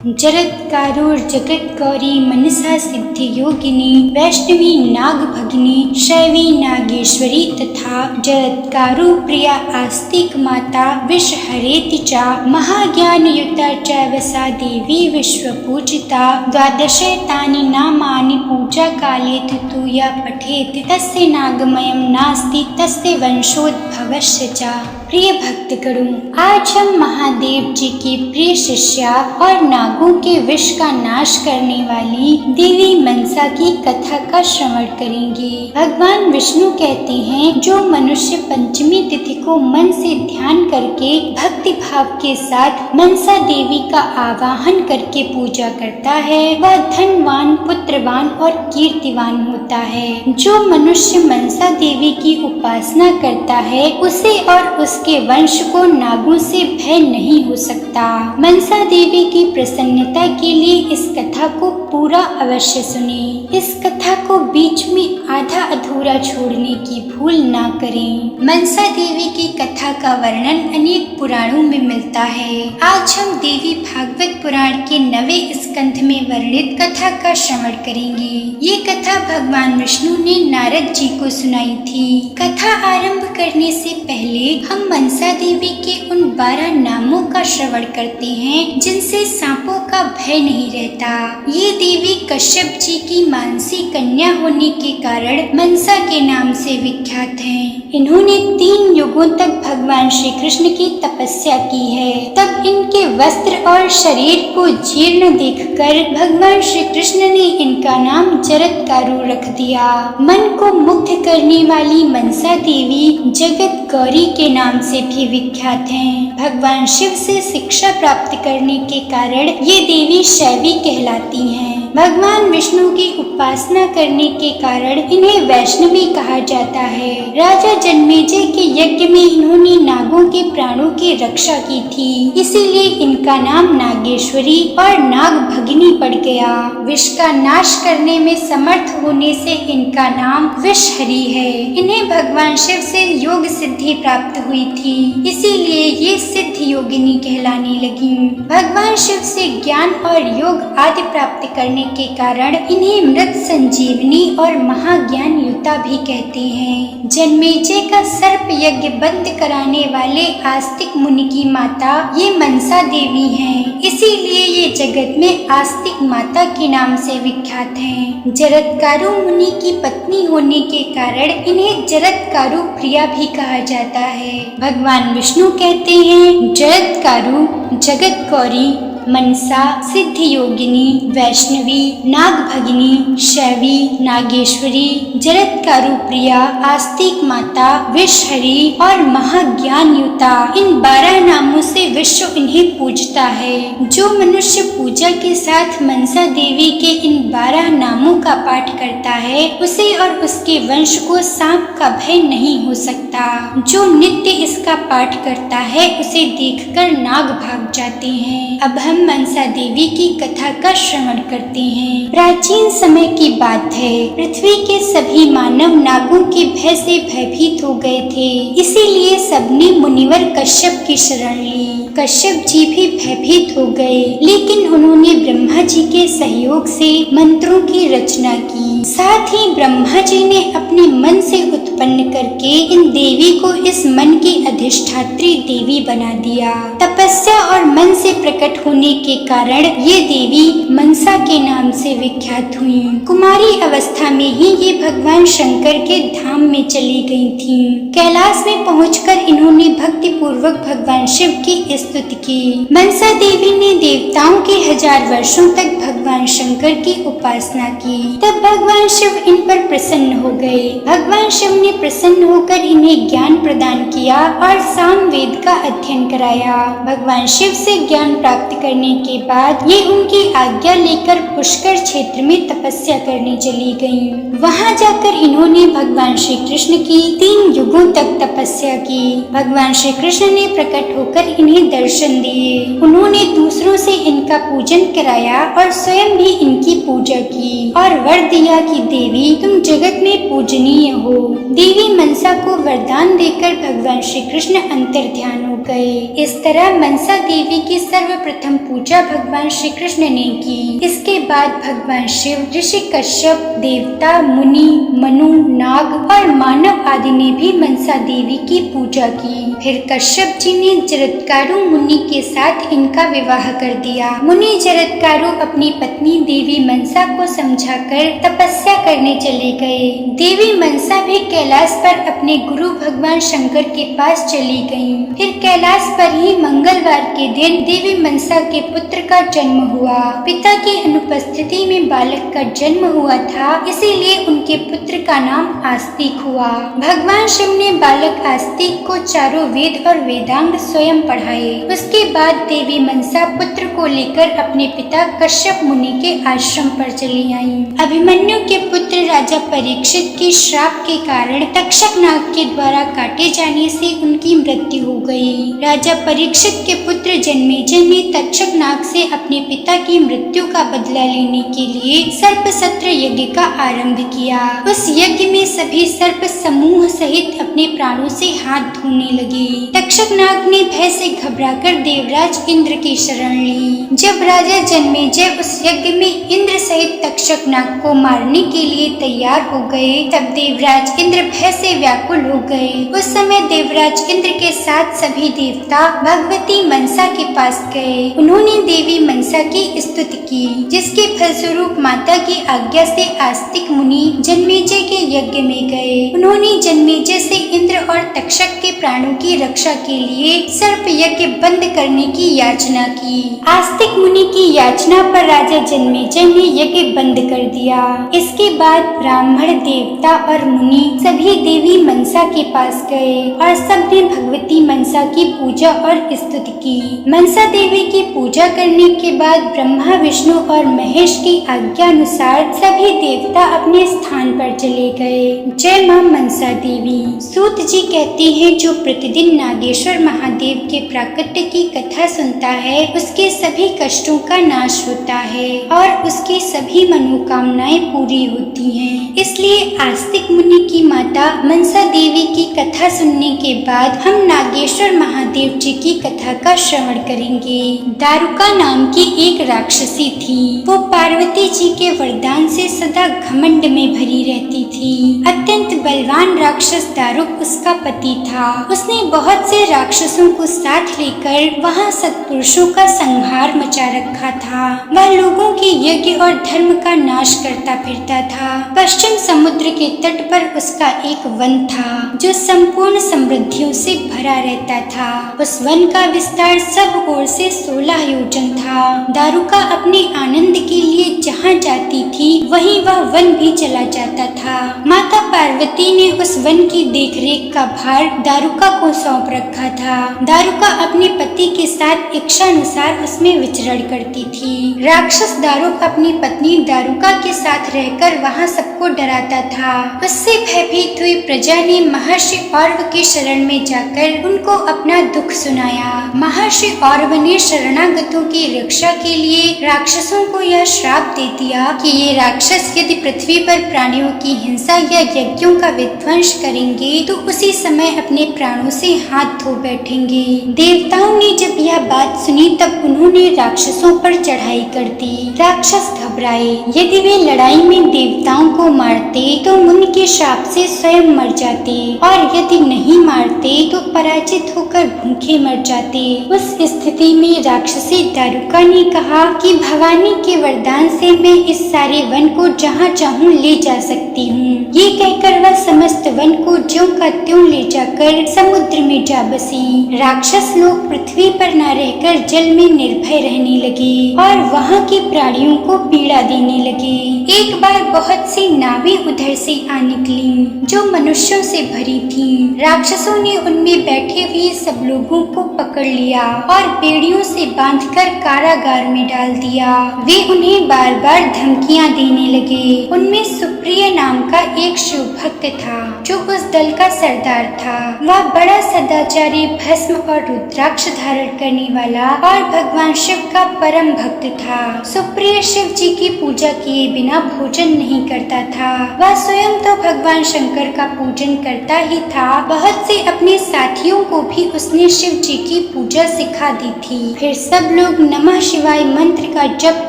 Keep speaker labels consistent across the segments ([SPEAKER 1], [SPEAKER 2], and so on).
[SPEAKER 1] जरत्कारुर जगत गौरी मनसा सिद्धि योगिनी वैष्णवी नाग भगिनी शैवी नागेश्वरी तथा जरत्कारु प्रिया आस्तिक माता विष हरेति च महाज्ञान युक्ता च वसा देवी विश्व पूजिता द्वादशे तानि नामानि पूजा काले तु या पठेत तस्य नागमयं नास्ति तस्य वंशोद्भवस्य च। प्रिय भक्तगणों, आज हम महादेव जी की प्रिय शिष्या और नागों के विष का नाश करने वाली देवी मनसा की कथा का श्रवण करेंगे। भगवान विष्णु कहते हैं, जो मनुष्य पंचमी तिथि को मन से ध्यान करके भक्ति भाव के साथ मनसा देवी का आवाहन करके पूजा करता है वह धनवान, पुत्रवान और कीर्तिवान होता है। जो मनुष्य मनसा देवी की उपासना करता है उसे और उसके वंश को नागों से भय नहीं हो सकता। मनसा देवी की प्रसन्नता के लिए इस कथा को पूरा अवश्य सुने। इस कथा को बीच में आधा अधूरा छोड़ने की भूल ना करें। मनसा देवी की कथा का वर्णन अनेक पुराणों में मिलता है। आज हम देवी भागवत पुराण के 9वें स्कंध में वर्णित कथा का श्रवण करेंगे। ये कथा भगवान विष्णु ने नारद जी को सुनाई थी। कथा आरंभ करने से पहले हम मनसा देवी के उन 12 नामों का श्रवण करते हैं जिनसे सांपों का भय नहीं रहता। ये देवी कश्यप जी की मानसी कन्या होने के कारण मनसा के नाम से विख्यात हैं। इन्होंने 3 युगों तक भगवान श्री कृष्ण की तपस्या की है। तब इनके वस्त्र और शरीर को जीर्ण देखकर भगवान श्री कृष्ण ने इनका नाम जरत्कारु रख दिया। मन को मुग्ध करने वाली मनसा देवी जगत गौरी के नाम से भी विख्यात हैं। भगवान शिव से शिक्षा प्राप्त करने के कारण ये देवी शैवी कहलाती हैं। भगवान विष्णु की उपासना करने के कारण इन्हें वैष्णवी कहा जाता है। राजा जन्मेजय के यज्ञ में इन्होंने नागों के प्राणों की रक्षा की थी, इसीलिए इनका नाम नागेश्वरी और नाग भगिनी पड़ गया। विष का नाश करने में समर्थ होने से इनका नाम विषहरी है। इन्हें भगवान शिव से योग सिद्धि प्राप्त हुई थी, इसीलिए ये सिद्ध योगिनी कहलाने लगी। भगवान शिव से ज्ञान और योग आदि प्राप्त करने के कारण इन्हें मृत संजीवनी और महाज्ञान युता भी कहते हैं। जन्मेजय का सर्प यज्ञ बंद कराने वाले आस्तिक मुनि की माता ये मनसा देवी हैं, इसीलिए ये जगत में आस्तिक माता के नाम से विख्यात हैं। जरत्कारु मुनि की पत्नी होने के कारण इन्हें जरत्कारु प्रिया भी कहा जाता है। भगवान विष्णु कहते हैं, जरत्कारु जगत गौरी मनसा सिद्ध योगिनी वैष्णवी नाग भगिनी शैवी नागेश्वरी जरत्कारु प्रिया आस्तिक माता विषहरी और महाज्ञान युता, इन 12 नामों से विश्व इन्हें पूजता है। जो मनुष्य पूजा के साथ मनसा देवी के इन 12 नामों का पाठ करता है उसे और उसके वंश को सांप का भय नहीं हो सकता। जो नित्य इसका पाठ करता है उसे देखकर नाग भाग जाते हैं। अब हम मनसा देवी की कथा का श्रवण करते हैं। प्राचीन समय की बात है। पृथ्वी के सभी मानव नागों के भय से भयभीत हो गए थे, इसीलिए सबने मुनिवर कश्यप की शरण ली। कश्यप जी भी भयभीत हो गए, लेकिन उन्होंने ब्रह्मा जी के सहयोग से मंत्रों की रचना की। साथ ही ब्रह्मा जी ने अपने मन से उत्पन्न करके इन देवी को इस मन की अधिष्ठात्री देवी बना दिया। तपस्या और मन से प्रकट होने के कारण ये देवी मनसा के नाम से विख्यात हुई। कुमारी अवस्था में ही ये भगवान शंकर के धाम में चली गई थीं। कैलाश में पहुंचकर इन्होंने भक्ति पूर्वक भगवान शिव की स्तुति की। मनसा देवी ने देवताओं के 1000 वर्षों तक भगवान शंकर की उपासना की। तब भगवान शिव इन पर प्रसन्न हो गए। भगवान शिव ने प्रसन्न होकर इन्हें ज्ञान प्रदान किया और सामवेद का अध्ययन कराया। भगवान शिव से ज्ञान प्राप्त करने के बाद ये उनकी आज्ञा लेकर पुष्कर क्षेत्र में तपस्या करने चली गईं। वहां जाकर इन्होंने भगवान श्री कृष्ण की 3 युगों तक तपस्या की। भगवान श्री कृष्ण ने प्रकट होकर इन्हें दर्शन दिए। उन्होंने दूसरों से इनका पूजन कराया और स्वयं भी इनकी पूजा की और वर दिया कि देवी तुम जगत में पूजनीय हो। देवी मनसा को वरदान देकर भगवान श्री कृष्ण अंतर्ध्यान हो गए। इस तरह मनसा देवी की सर्वप्रथम पूजा भगवान श्री कृष्ण ने की। इसके बाद भगवान शिव, ऋषि कश्यप, देवता, मुनि, मनु, नाग और मानव आदि ने भी मनसा देवी की पूजा की। फिर कश्यप जी ने जरत्कारु मुनि के साथ इनका विवाह कर दिया। मुनि जरत्कारु अपनी पत्नी देवी मनसा को समझाकर तपस्या करने चले गए। देवी मनसा भी कैलाश पर अपने गुरु भगवान शंकर के पास चली गईं। फिर कैलाश पर ही मंगलवार के दिन देवी मनसा के पुत्र का जन्म हुआ। पिता की अनुपस्थिति में बालक का जन्म हुआ था, इसीलिए उनके पुत्र का नाम आस्तिक हुआ। भगवान शिव ने बालक आस्तिक को चारों वेद और वेदांग स्वयं पढ़ाए। उसके बाद देवी मनसा पुत्र को लेकर अपने पिता कश्यप मुनि के आश्रम पर चली आईं। अभिमन्यु के पुत्र राजा परीक्षित के श्राप के कारण तक्षक नाग के द्वारा काटे जाने से उनकी मृत्यु हो गई। राजा परीक्षित के पुत्र जन्मेजय ने तक्षक नाग से अपने पिता की मृत्यु का बदला लेने के लिए सर्प सत्र यज्ञ का आरंभ किया। उस यज्ञ में सभी सर्प समूह सहित अपने प्राणों से हाथ धोने लगे। तक्षक नाग ने भय से घबराकर देवराज इंद्र की शरण ली। जब राजा जन्मेजय उस यज्ञ में इंद्र सहित तक्षक नाग को मारने के लिए तैयार हो गए, तब देवराज इंद्र भय से व्याकुल हो गए। उस समय देवराज इंद्र के साथ सभी देवता भगवती मनसा के पास गए। उन्होंने देवी मनसा की स्तुति की, जिसके फलस्वरूप माता की आज्ञा से आस्तिक मुनि जन्मेजय के यज्ञ में गए। उन्होंने जन्मेजय से इंद्र और तक्षक के प्राणों की रक्षा के लिए सर्प यज्ञ बंद करने की याचना की। आस्तिक मुनि की याचना पर राजा जन्मेजय ने यज्ञ बंद कर दिया। इसके बाद ब्राह्मण, देवता और मुनि सभी देवी मनसा के पास गए और सबने भगवती मनसा की पूजा और स्तुति की। मनसा देवी की पूजा करने के बाद ब्रह्मा, विष्णु और महेश की आज्ञा अनुसार सभी देवता अपने स्थान पर चले गए। जय मां मनसा देवी। सूत जी कहती हैं, जो प्रतिदिन नागेश्वर महादेव के प्राकट्य की कथा सुनता है, उसके सभी कष्टों का नाश होता है और उसकी सभी मनोकामनाएं पूरी होती हैं। इसलिए आस्तिक मुनि की माता मनसा देवी की कथा सुनने के बाद हम नागेश्वर महादेव जी की कथा का श्रवण करेंगे। दारुका नाम की एक राक्षसी थी। वो पार्वती जी के वरदान से सदा घमंड में भरी रहती थी। अत्यंत बलवान राक्षस दारुक उसका पति था। उसने बहुत से राक्षसों को साथ लेकर वहाँ सत्पुरुषों का संहार मचा रखा था। वह लोगों के यज्ञ और धर्म का नाश करता फिरता था। पश्चिम समुद्र के तट पर उसका एक वन था, जो संपूर्ण समृद्धियों से भरा रहता था। उस वन का विस्तार सब ओर से 16 योजन था। दारुका अपने आनंद के लिए जहाँ जाती थी, वहीं वह वन भी चला जाता था। माता पार्वती ने उस वन की देखरेख का भार दारुका को सौंप रखा था। दारुका अपने पति के साथ इच्छानुसार उसमें विचरण करती थी। राक्षस दारुक अपनी पत्नी दारुका के साथ रहकर वहाँ सबको डराता था। उससे भयभीत हुई प्रजा ने महर्षि औरव की शरण में जाकर उनको अपना दुख सुनाया। महर्षि औरव ने शरणागतों की रक्षा के लिए राक्षसों को यह श्राप दे दिया कि ये राक्षस यदि पृथ्वी पर प्राणियों की हिंसा या यज्ञों का विध्वंस करेंगे तो उसी समय अपने प्राणों से हाथ धो बैठेंगे। देवताओं ने जब यह बात सुनी तब उन्होंने राक्षसों पर चढ़ाई कर दी। राक्षस घबराए। यदि वे लड़ाई में देवताओं को मारते तो मुनि के श्राप से स्वयं मर जाते और यदि नहीं मारते तो पराजित होकर भूखे मर जाते। उस स्थिति में राक्षसी दारुका ने कहा कि भवानी के वरदान से मैं इस सारे वन को जहाँ चाहूँ ले जा सकती हूँ। ये कहकर वह समस्त वन को ज्यों का त्यों ले जाकर समुद्र में जा बसी। राक्षस लोग पृथ्वी पर न रहकर जल में निर्भय रहने लगे और वहाँ के प्राणियों को पीड़ा देने लगे। एक बार बहुत सी नावें उधर से आ निकली जो मनुष्यों से भरी थीं। राक्षसों ने उनमें बैठे हुए सब लोगों को पकड़ लिया और बेड़ियों से बांधकर कारागार में डाल दिया। वे उन्हें बार बार धमकियां देने लगे। उनमें सुप्रिय नाम का एक शिव भक्त था जो उस दल का सरदार था। वह बड़ा सदाचारी, भस्म और रुद्राक्ष धारण करने वाला और भगवान शिव का परम भक्त था। सुप्रिय शिव जी की पूजा किए बिना भोजन नहीं करता था। वह स्वयं तो भगवान शंकर का पूजन करता ही था, बहुत से अपने साथियों को भी उसने शिव जी की पूजा सिखा दी थी। फिर सब लोग नमः शिवाय मंत्र का जप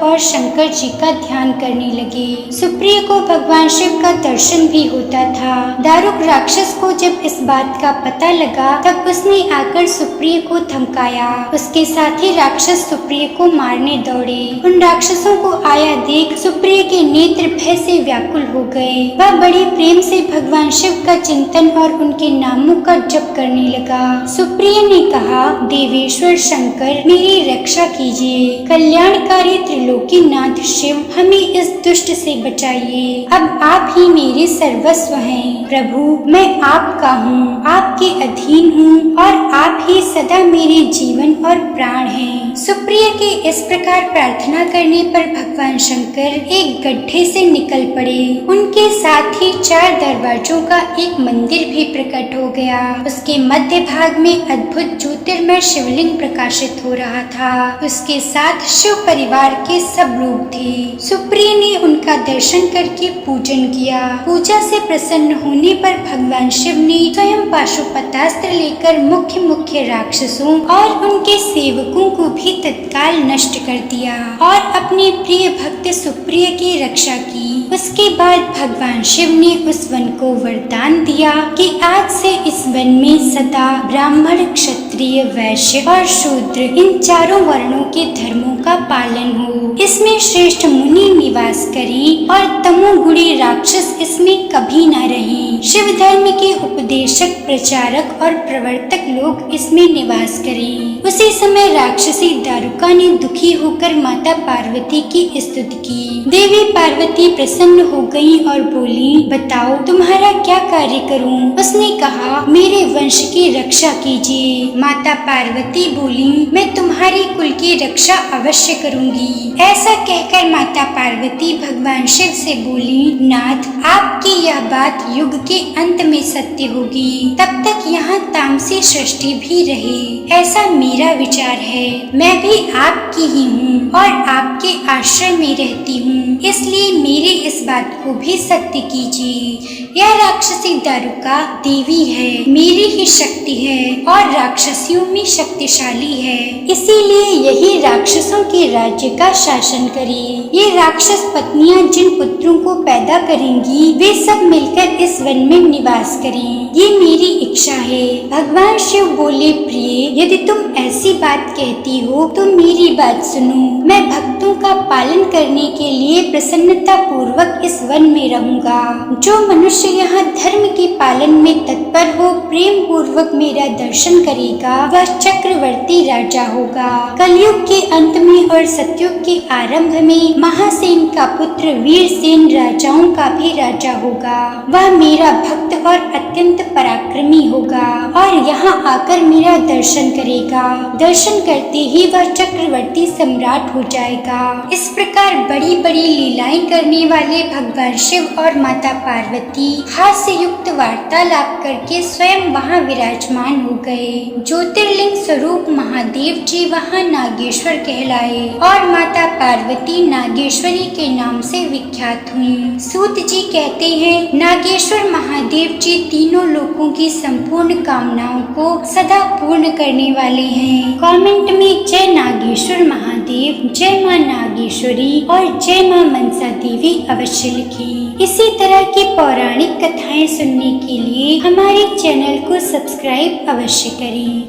[SPEAKER 1] और शंकर जी का ध्यान करने लगे। सुप्रिय को भगवान शिव का दर्शन भी होता था। दारुक राक्षस को जब इस बात का पता लगा तब उसने आकर सुप्रिय को धमकाया। उसके साथी राक्षस सुप्रिय को मारने दौड़े। उन राक्षसों को आया देख सुप्रिय के नेत्र भय से व्याकुल हो गए। वह बड़े प्रेम से भगवान शिव का चिंतन और उनके नामों का जप करने लगा। सुप्रिय ने कहा, देवेश्वर शंकर मेरी रक्षा कीजिए। कल्याणकारी त्रिलोकीनाथ शिव हमें इस दुष्ट से बचाइए। अब आप ही मेरे सर्वस्व हैं। प्रभु मैं आपका हूँ, आपके अधीन हूँ और आप ही सदा मेरे जीवन और प्राण हैं। सुप्रिय के इस प्रकार प्रार्थना करने पर भगवान शंकर एक गड्ढे से निकल पड़े। उनके साथ ही 4 दरवाजों का एक मंदिर भी प्रकट हो गया। उसके मध्य भाग में अद्भुत ज्योतिर्मय शिवलिंग प्रकाशित हो रहा था। उसके साथ शिव परिवार के सब लोग थे। सुप्रिय ने उनका दर्शन करके पूजन किया। पूजा से प्रसन्न होने पर भगवान शिव ने स्वयं पाशुपतास्त्र लेकर मुख्य राक्षसों और उनके सेवकों को भी तत्काल नष्ट कर दिया और अपने प्रिय भक्त सुप्रिय की रक्षा की। उसके बाद भगवान शिव ने उस वन को वरदान दिया कि आज से इस वन में सदा ब्राह्मण, क्षत्रिय, वैश्य और शूद्र इन चारों वर्णों के धर्मों का पालन हो। इसमें श्रेष्ठ मुनि निवास करें और तमोगुणी राक्षस इसमें कभी न रहें। शिव धर्म के उपदेशक, प्रचारक और प्रवर्तक लोग इसमें निवास करें। उसी समय राक्षसी दारुका ने दुखी होकर माता पार्वती की स्तुति की। देवी पार्वती प्रसन्न हो गई और बोली, बताओ तुम्हारा क्या कार्य करूं? उसने कहा, मेरे वंश की रक्षा कीजिए। माता पार्वती बोली, मैं तुम्हारी कुल की रक्षा अवश्य करूंगी। ऐसा कहकर माता पार्वती भगवान शिव से बोली, नाथ आपकी यह बात युग के अंत में सत्य होगी। तब तक यहाँ तामसी सृष्टि भी रहे, ऐसा मेरा विचार है। मैं भी आपकी ही हूँ और आपके आश्रय में रहती हूँ, इसलिए मेरी इस बात को भी सत्य कीजिए। यह राक्षसी दारुका देवी है, मेरी ही शक्ति है और राक्षसियों में शक्तिशाली है, इसीलिए यही राक्षसों के राज्य का शासन करे। ये राक्षस पत्नियां जिन पुत्रों को पैदा करेंगी वे सब मिलकर इस वन में निवास करें, ये मेरी इच्छा है। भगवान शिव बोले, प्रिय यदि तुम ऐसी बात कहती हो तो मेरी बात सुनो। मैं भक्तों का पालन करने के लिए प्रसन्नता पूर्वक इस वन में रहूंगा। जो मनुष्य यहाँ धर्म के पालन में तत्पर हो प्रेम पूर्वक मेरा दर्शन करेगा वह चक्रवर्ती राजा होगा। कलयुग के अंत में और सतयुग के आरंभ में महासेन का पुत्र वीरसेन राजाओं का भी राजा होगा। वह मेरा भक्त और अत्यंत पराक्रमी होगा और यहाँ आकर मेरा दर्शन करेगा। दर्शन करते ही वह चक्रवर्ती सम्राट हो जाएगा। इस प्रकार बड़ी बड़ी लीलाएं करने वाले भगवान शिव और माता पार्वती हास्य युक्त वार्तालाप करके स्वयं वहाँ विराजमान हो गए। ज्योतिर्लिंग स्वरूप महादेव जी वहाँ नागेश्वर कहलाए और माता पार्वती नागेश्वरी के नाम से विख्यात हुई। सूत जी कहते हैं, नागेश्वर महादेव जी तीनों लोकों की संपूर्ण कामनाओं को सदा पूर्ण करने वाले हैं। कमेंट में जय नागेश्वर महादेव, जय माँ नागेश्वरी और जय माँ मनसा देवी अवश्य लिखें। इसी तरह की पौराणिक कथाएं सुनने के लिए हमारे चैनल को सब्सक्राइब अवश्य करें।